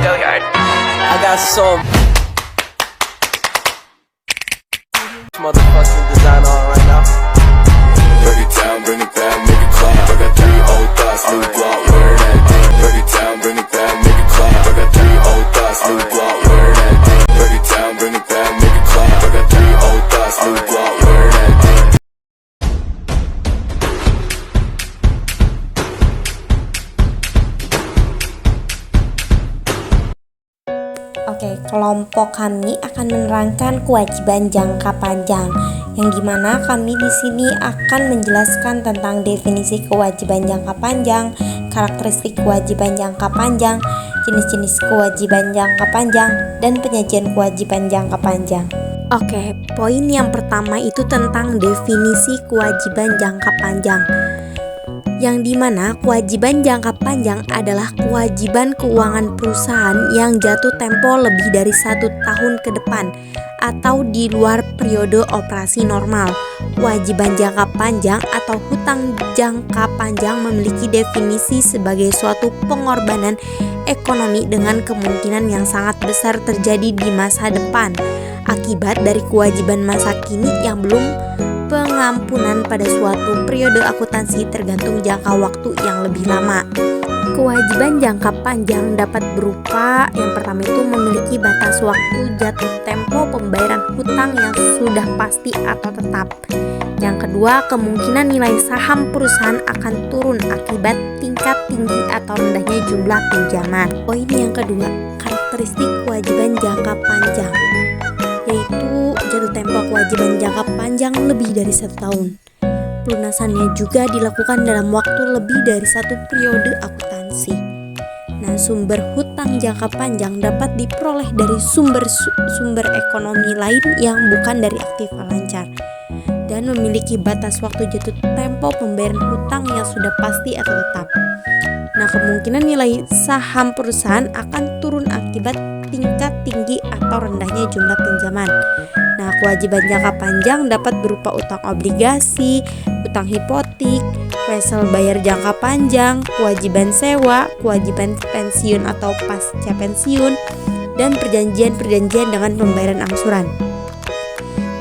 I got some motherfucking designer on right now. Break it down, bring it back, make it clap. I got three old thoughts, new block, where that thing. Break it down, bring it back, make it clap. I got three old thoughts, new block, where that thing. Break it down, bring it back, make it clap. I got three old thoughts, new block, where that thing. Oke, kelompok kami akan menerangkan kewajiban jangka panjang, yang dimana kami di sini akan menjelaskan tentang definisi kewajiban jangka panjang, karakteristik kewajiban jangka panjang, jenis-jenis kewajiban jangka panjang, dan penyajian kewajiban jangka panjang. Oke, poin yang pertama itu tentang definisi kewajiban jangka panjang, yang dimana kewajiban jangka panjang adalah kewajiban keuangan perusahaan yang jatuh tempo lebih dari 1 tahun ke depan atau di luar periode operasi normal. Kewajiban jangka panjang atau hutang jangka panjang memiliki definisi sebagai suatu pengorbanan ekonomi dengan kemungkinan yang sangat besar terjadi di masa depan akibat dari kewajiban masa kini yang belum pengampunan pada suatu periode akuntansi tergantung jangka waktu yang lebih lama. Kewajiban jangka panjang dapat berupa yang pertama itu memiliki batas waktu jatuh tempo pembayaran hutang yang sudah pasti atau tetap. Yang kedua, kemungkinan nilai saham perusahaan akan turun akibat tingkat tinggi atau rendahnya jumlah pinjaman. Poin yang kedua, karakteristik kewajiban jangka panjang, yaitu jatuh tempo kewajiban jangka panjang lebih dari 1 tahun. Pelunasannya juga dilakukan dalam waktu lebih dari 1 periode akuntansi. Nah, sumber hutang jangka panjang dapat diperoleh dari sumber ekonomi lain yang bukan dari aktiva lancar dan memiliki batas waktu jatuh tempo pembayaran hutang yang sudah pasti atau tetap. Nah, kemungkinan nilai saham perusahaan akan turun akibat tingkat tinggi atau rendahnya jumlah pinjaman. Nah, kewajiban jangka panjang dapat berupa utang obligasi, utang hipotek, wesel bayar jangka panjang, kewajiban sewa, kewajiban pensiun atau pasca pensiun, dan perjanjian-perjanjian dengan pembayaran angsuran.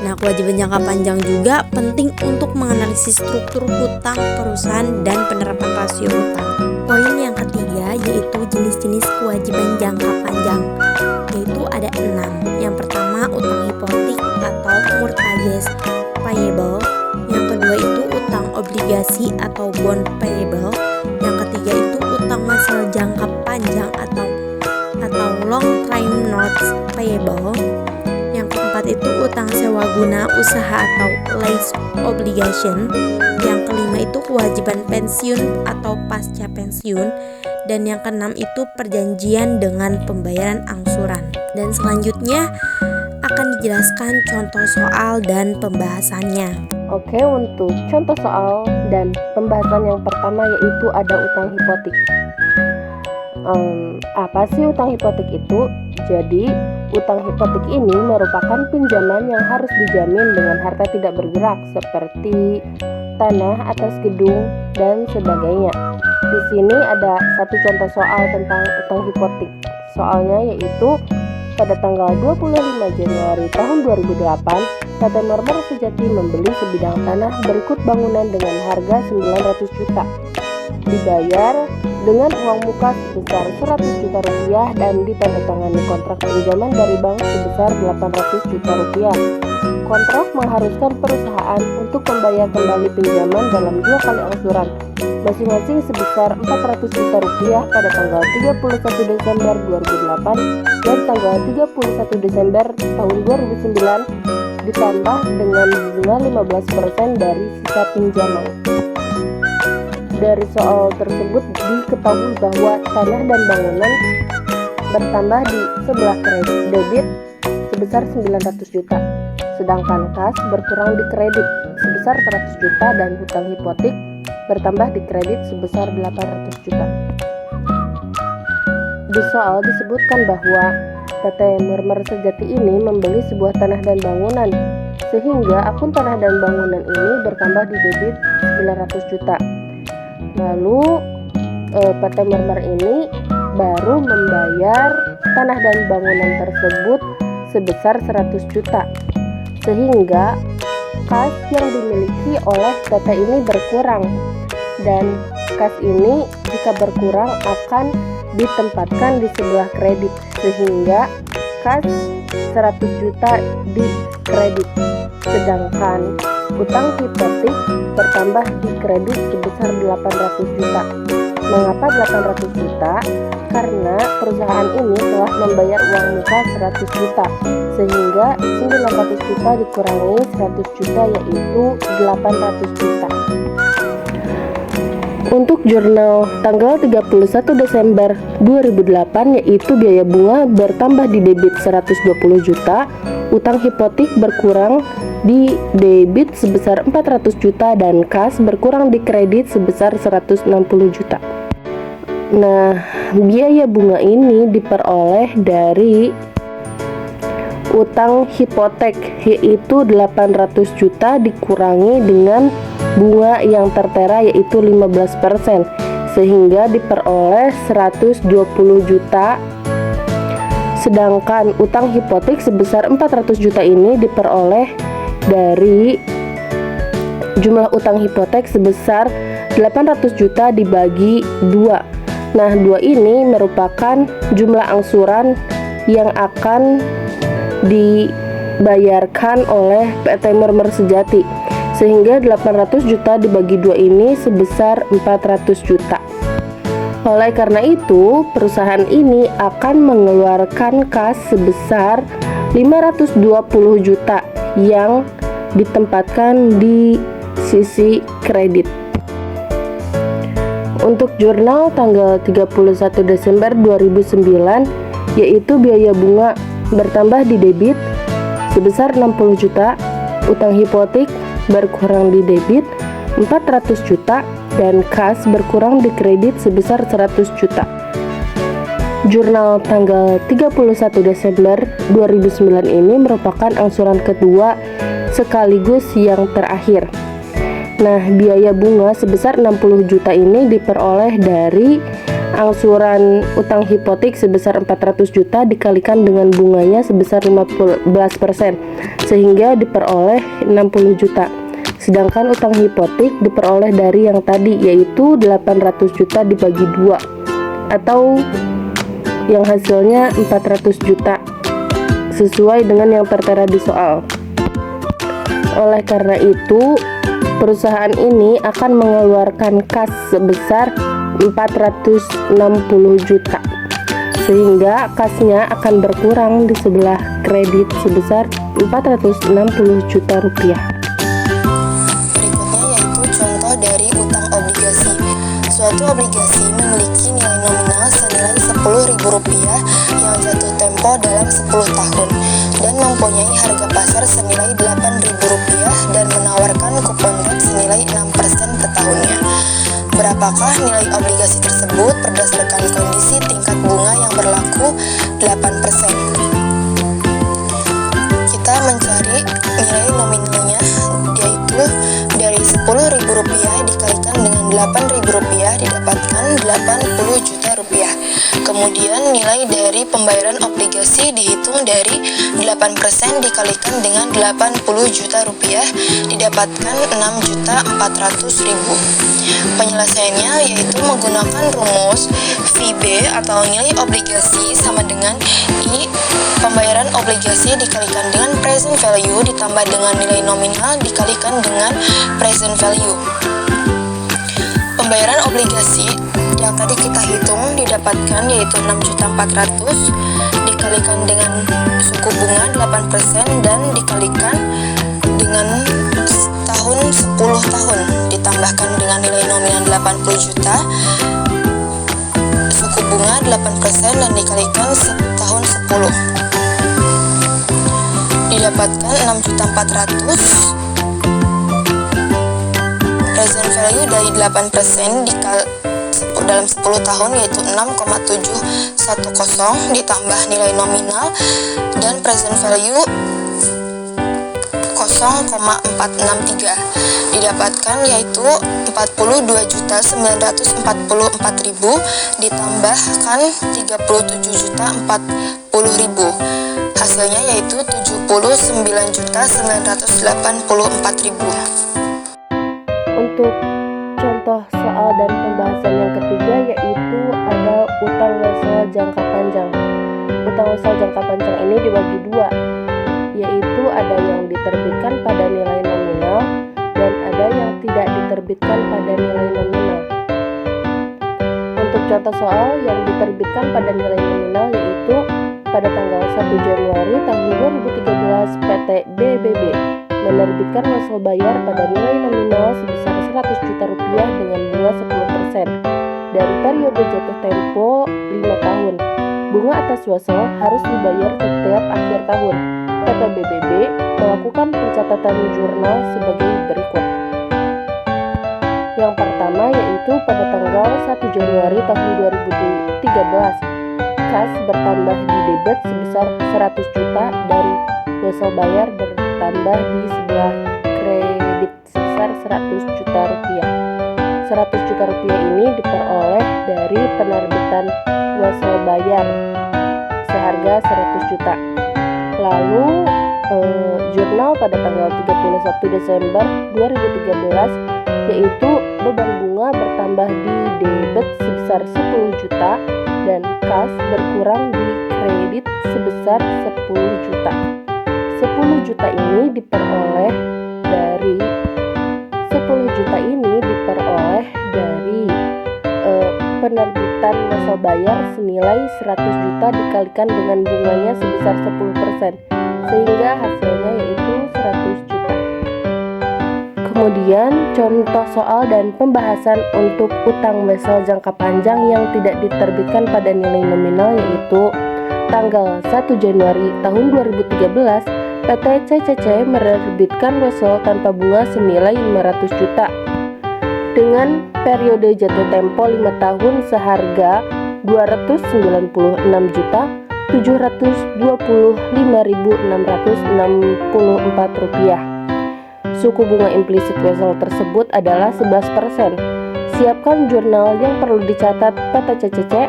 Nah, kewajiban jangka panjang juga penting untuk menganalisis struktur hutang perusahaan dan penerapan rasio hutang. Poin yang ketiga yaitu jenis-jenis kewajiban jangka panjang, yaitu ada 6. Yang pertama, utang hipotek atau mortgage payable. Yang kedua itu utang obligasi atau bond payable. Yang ketiga itu utang wesel jangka panjang atau long term notes payable. Yang keempat itu utang sewa guna usaha atau lease obligation. Yang kelima itu kewajiban pensiun atau pasca pensiun. Dan yang keenam itu perjanjian dengan pembayaran angsuran. Dan selanjutnya akan dijelaskan contoh soal dan pembahasannya. Oke, untuk contoh soal dan pembahasan yang pertama yaitu ada utang hipotek. Apa sih utang hipotek itu? Jadi, utang hipotek ini merupakan pinjaman yang harus dijamin dengan harta tidak bergerak seperti tanah atas gedung dan sebagainya. Di sini ada satu contoh soal tentang utang hipotek. Soalnya yaitu pada tanggal 25 Januari tahun 2008, PT Mermer Sejati membeli sebidang tanah berikut bangunan dengan harga 900 juta. Dibayar dengan uang muka sebesar 100 juta rupiah dan ditandatangani kontrak pinjaman dari bank sebesar 800 juta rupiah. Kontrak mengharuskan perusahaan untuk membayar kembali pinjaman dalam 2 kali angsuran, masing-masing sebesar 400 juta rupiah pada tanggal 31 Desember 2008 dan tanggal 31 Desember tahun 2009 ditambah dengan bunga 15% dari sisa pinjaman. Dari soal tersebut diketahui bahwa tanah dan bangunan bertambah di sebelah kredit debit sebesar 900 juta, sedangkan kas berkurang di kredit sebesar 100 juta dan hutang hipotek bertambah di kredit sebesar 800 juta. Di soal disebutkan bahwa PT Mermer Sejati ini membeli sebuah tanah dan bangunan, sehingga akun tanah dan bangunan ini bertambah di debit 900 juta. Lalu PT Mermer ini baru membayar tanah dan bangunan tersebut sebesar 100 juta. Sehingga kas yang dimiliki oleh PT ini berkurang, dan kas ini jika berkurang akan ditempatkan di sebelah kredit, sehingga kas 100 juta di kredit, sedangkan utang hipotek bertambah di kredit sebesar 800 juta. Mengapa 800 juta? Karena perusahaan ini telah membayar uang muka 100 juta, sehingga 900 juta dikurangi 100 juta yaitu 800 juta. Untuk jurnal tanggal 31 Desember 2008 yaitu biaya bunga bertambah di debit 120 juta, utang hipotek berkurang di debit sebesar 400 juta dan kas berkurang di kredit sebesar 160 juta. Nah, biaya bunga ini diperoleh dari utang hipotek yaitu 800 juta dikurangi dengan bunga yang tertera yaitu 15%, sehingga diperoleh 120 juta. Sedangkan utang hipotek sebesar 400 juta ini diperoleh dari jumlah utang hipotek sebesar 800 juta dibagi 2. Nah, 2 ini merupakan jumlah angsuran yang akan dibayarkan oleh PT Murmur Sejati, sehingga 800 juta dibagi 2 ini sebesar 400 juta. Oleh karena itu, perusahaan ini akan mengeluarkan kas sebesar 520 juta yang ditempatkan di sisi kredit. Untuk jurnal tanggal 31 Desember 2009 yaitu biaya bunga bertambah di debit sebesar 60 juta, utang hipotek berkurang di debit 400 juta, dan kas berkurang di kredit sebesar 100 juta. Jurnal tanggal 31 Desember 2009 ini merupakan angsuran kedua sekaligus yang terakhir. Nah, biaya bunga sebesar 60 juta ini diperoleh dari angsuran utang hipotek sebesar 400 juta dikalikan dengan bunganya sebesar 15%, sehingga diperoleh 60 juta. Sedangkan utang hipotek diperoleh dari yang tadi yaitu 800 juta dibagi 2 atau yang hasilnya 400 juta sesuai dengan yang tertera di soal. Oleh karena itu, perusahaan ini akan mengeluarkan kas sebesar 460 juta, sehingga kasnya akan berkurang di sebelah kredit sebesar 460 juta rupiah. Berikutnya yaitu contoh dari utang obligasi. Suatu obligasi memiliki nilai nominal senilai Rp10.000 yang jatuh tempo dalam 10 tahun dan mempunyai harga pasar senilai Rp8.000 dan menawarkan kupon rate senilai 6% per tahunnya. Berapakah nilai obligasi tersebut berdasarkan kondisi tingkat bunga yang berlaku 8%? Kita mencari nilai nominalnya yaitu dari Rp10.000 dikalikan dengan Rp8.000 didapatkan Rp80 juta. Kemudian nilai dari pembayaran obligasi dihitung dari 8% dikalikan dengan Rp80 juta didapatkan Rp6.400.000. Penyelesaiannya yaitu menggunakan rumus VB atau nilai obligasi sama dengan I pembayaran obligasi dikalikan dengan present value ditambah dengan nilai nominal dikalikan dengan present value. Pembayaran obligasi yang tadi kita hitung didapatkan yaitu 6.400.000 dikalikan dengan suku bunga 8% dan dikalikan dengan tahun 10 tahun ditambahkan dengan nilai nominal 80 juta, suku bunga 8% dan dikalikan tahun 10 didapatkan 6.400.000. Present value dari 8% dalam 10 tahun yaitu 6,710 ditambah nilai nominal dan present value 0,463 didapatkan yaitu 42.944.000 ditambahkan 37.040.000. Hasilnya yaitu 79.984.000. Untuk contoh soal dan pembahasan yang ketiga yaitu ada utang wesel jangka panjang. Utang wesel jangka panjang ini dibagi dua, yaitu ada yang diterbitkan pada nilai nominal dan ada yang tidak diterbitkan pada nilai nominal. Untuk contoh soal yang diterbitkan pada nilai nominal yaitu pada tanggal 1 Januari tahun 2013 PT BBB menerbitkan wesel bayar pada nilai nominal sebesar 100 juta rupiah dengan bunga 10% dan periode jatuh tempo 5 tahun. Bunga atas wesel harus dibayar setiap akhir tahun. PT BBB melakukan pencatatan jurnal sebagai berikut. Yang pertama yaitu pada tanggal 1 Januari tahun 2013 kas bertambah di debit sebesar 100 juta dan wesel bayar bertambah di sebelah kredit sebesar 100 juta rupiah. 100 juta rupiah ini diperoleh dari penerbitan wesel bayar seharga 100 juta. Lalu jurnal pada tanggal 31 Desember 2013 yaitu beban bunga bertambah di debit sebesar 10 juta dan kas berkurang di kredit sebesar 10 juta. 10 juta ini diperoleh dari penerbitan wesel bayar senilai 100 juta dikalikan dengan bunganya sebesar 10%, sehingga hasilnya yaitu 100 juta. Kemudian contoh soal dan pembahasan untuk utang wesel jangka panjang yang tidak diterbitkan pada nilai nominal yaitu tanggal 1 Januari tahun 2013 PT CCC menerbitkan wesel tanpa bunga senilai 500 juta dengan periode jatuh tempo 5 tahun seharga Rp296.725.664. Suku bunga implisit wesel tersebut adalah 11%. Siapkan jurnal yang perlu dicatat PT CCC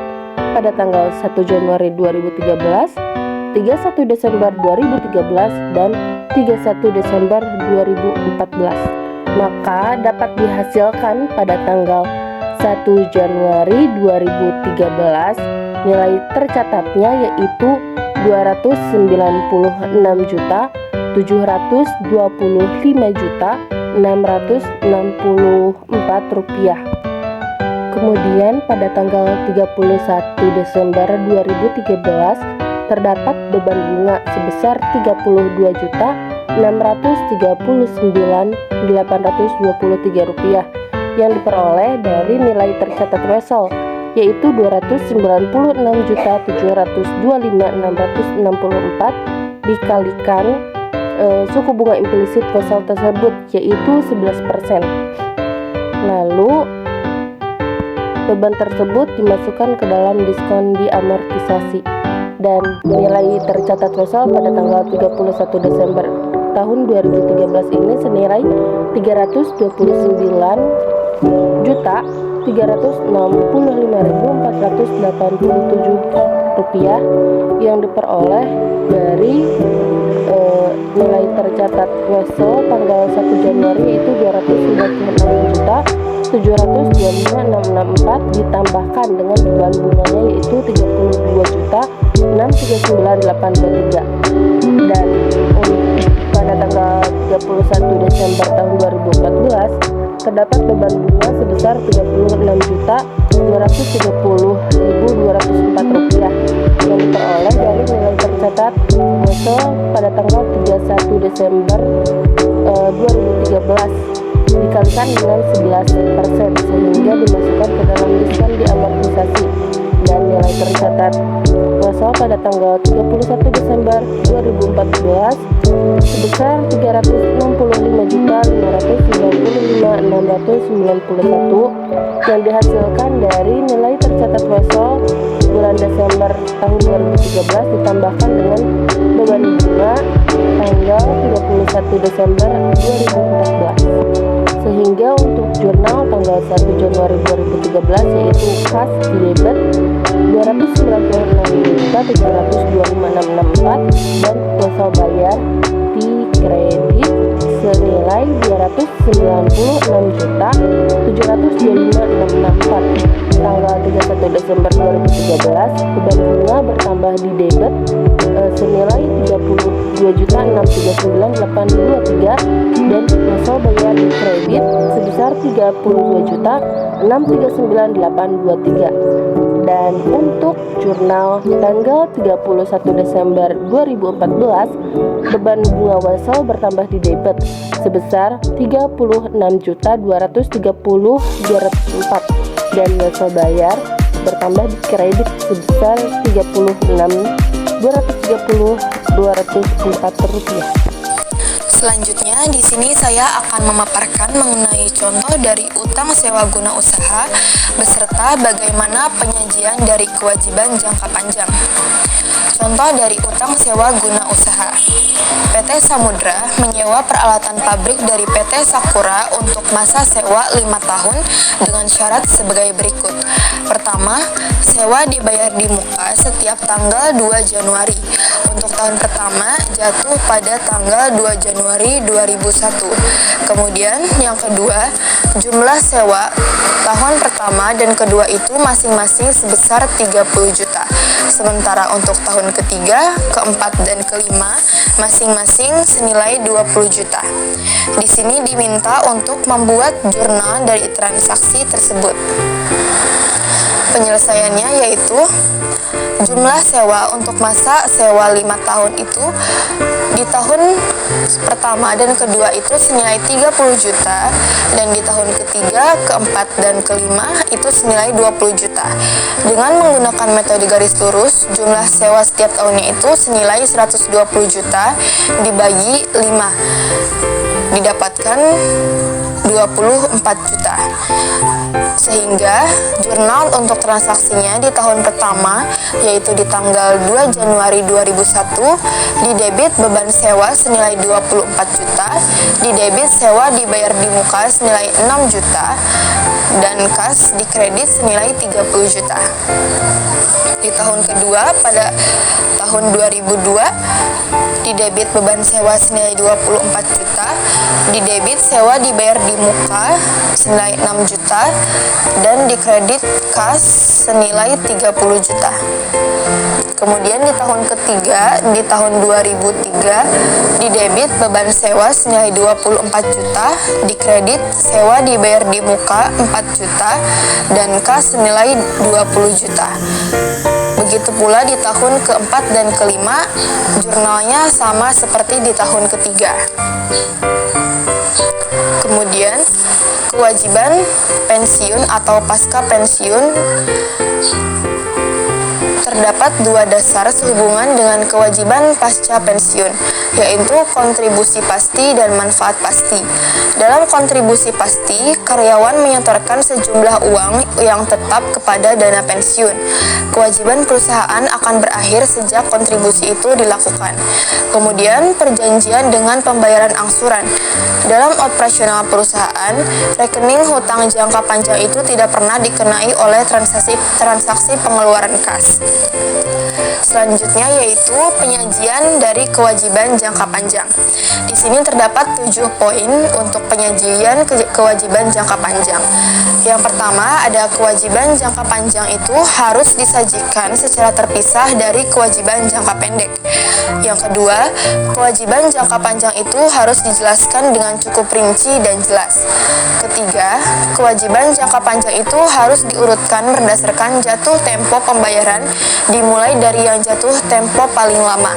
pada tanggal 1 Januari 2013, 31 Desember 2013, dan 31 Desember 2014. Maka dapat dihasilkan pada tanggal 1 Januari 2013 nilai tercatatnya yaitu Rp296.725.664. Kemudian pada tanggal 31 Desember 2013 terdapat beban bunga sebesar Rp639.823 yang diperoleh dari nilai tercatat wesel yaitu Rp296.725.664 dikalikan suku bunga implisit wesel tersebut yaitu 11%. Lalu beban tersebut dimasukkan ke dalam diskon diamortisasi dan nilai tercatat wesel pada tanggal 31 Desember tahun 2013 ini senilai Rp319.465.487 yang diperoleh dari nilai tercatat wesel tanggal 1 Januari yaitu Rp296.725.664 ditambahkan dengan beban bunganya yaitu Rp39.639.823 dan pada tanggal 31 Desember tahun 2014 terdapat beban bunga sebesar Rp36.230.204 yang diperoleh dari nilai tercatat wesel pada tanggal 31 Desember 2013 dikalikan dengan 11% sehingga dimasukkan ke dalam diskon diamortisasi dan nilai tercatat wesel pada tanggal 31 Desember 2014 sebesar Rp365.595.691 yang dihasilkan dari nilai tercatat wesel bulan Desember tahun 2013 ditambahkan dengan beban bunga tanggal 31 Desember 2014 Sehingga untuk jurnal tanggal 1 Januari 2013 yaitu kas di debit 296.725.664 dan kuasa bayar di kredit senilai 296.725.664. Tanggal 31 Desember 2013 beban bunga bertambah di debit senilai 32.639.823 dan kuasa bayar di kredit sebesar 32.639.823. Dan untuk jurnal tanggal 31 Desember 2014 beban bunga wasal bertambah di debit sebesar 36.230.204 dan wasal bayar bertambah di kredit sebesar 36.230.204 rupiah. Selanjutnya, di sini saya akan memaparkan mengenai contoh dari utang sewa guna usaha beserta bagaimana penyajian dari kewajiban jangka panjang. Contoh dari utang sewa guna usaha. PT Samudra menyewa peralatan pabrik dari PT Sakura untuk masa sewa 5 tahun dengan syarat sebagai berikut. Pertama, sewa dibayar di muka setiap tanggal 2 Januari. Untuk tahun pertama jatuh pada tanggal 2 Januari 2001. Kemudian yang kedua, jumlah sewa tahun pertama dan kedua itu masing-masing sebesar 30 juta. Sementara untuk tahun ketiga, keempat dan kelima masing-masing senilai 20 juta. Di sini diminta untuk membuat jurnal dari transaksi tersebut. Penyelesaiannya yaitu jumlah sewa untuk masa sewa 5 tahun itu di tahun pertama dan kedua itu senilai 30 juta dan di tahun ketiga, keempat dan kelima itu senilai 20 juta. Dengan menggunakan metode garis lurus, jumlah sewa setiap tahunnya itu senilai 120 juta dibagi 5 didapatkan 24 juta. Sehingga jurnal untuk transaksinya di tahun pertama yaitu di tanggal 2 Januari 2001 didebit beban sewa senilai 24 juta, didebit sewa dibayar di muka senilai 6 juta dan kas di kredit senilai 30 juta. Di tahun kedua pada tahun 2002 didebit beban sewa senilai 24 juta, didebit sewa dibayar di muka senilai 6 juta dan dikredit kas senilai 30 juta. Kemudian di tahun ketiga, di tahun 2003, didebit beban sewa senilai 24 juta, dikredit sewa dibayar di muka 4 juta dan kas senilai 20 juta. Begitu pula di tahun keempat dan kelima, jurnalnya sama seperti di tahun ketiga. Kemudian, kewajiban pensiun atau pasca pensiun terdapat dua dasar sehubungan dengan kewajiban pasca pensiun, yaitu kontribusi pasti dan manfaat pasti. Dalam kontribusi pasti, karyawan menyetorkan sejumlah uang yang tetap kepada dana pensiun. Kewajiban perusahaan akan berakhir sejak kontribusi itu dilakukan. Kemudian, perjanjian dengan pembayaran angsuran. Dalam operasional perusahaan, rekening hutang jangka panjang itu tidak pernah dikenai oleh transaksi pengeluaran kas. Selanjutnya yaitu penyajian dari kewajiban jangka panjang. Di sini terdapat 7 poin untuk penyajian kewajiban jangka panjang. Yang pertama, ada kewajiban jangka panjang itu harus disajikan secara terpisah dari kewajiban jangka pendek. Yang kedua, kewajiban jangka panjang itu harus dijelaskan dengan cukup rinci dan jelas. Ketiga, kewajiban jangka panjang itu harus diurutkan berdasarkan jatuh tempo pembayaran dimulai dari yang jatuh tempo paling lama.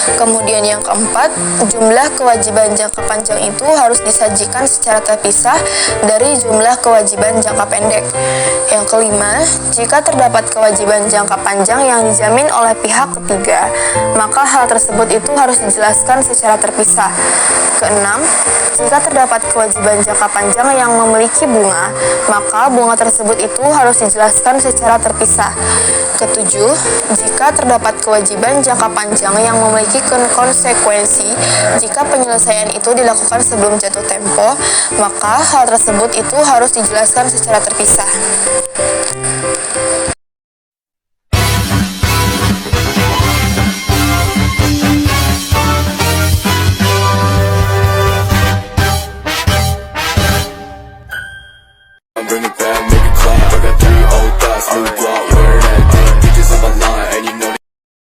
Kemudian yang keempat, jumlah kewajiban jangka panjang itu harus disajikan secara terpisah dari jumlah kewajiban jangka pendek. Yang kelima, jika terdapat kewajiban jangka panjang yang dijamin oleh pihak ketiga, maka hal tersebut itu harus dijelaskan secara terpisah. Keenam, jika terdapat kewajiban jangka panjang yang memiliki bunga, maka bunga tersebut itu harus dijelaskan secara terpisah. Ketujuh, jika terdapat kewajiban jangka panjang yang memiliki memiliki konsekuensi. Jika penyelesaian itu dilakukan sebelum jatuh tempo, maka hal tersebut itu harus dijelaskan secara terpisah. Bring it back, make it clap. I got 3 old thoughts, new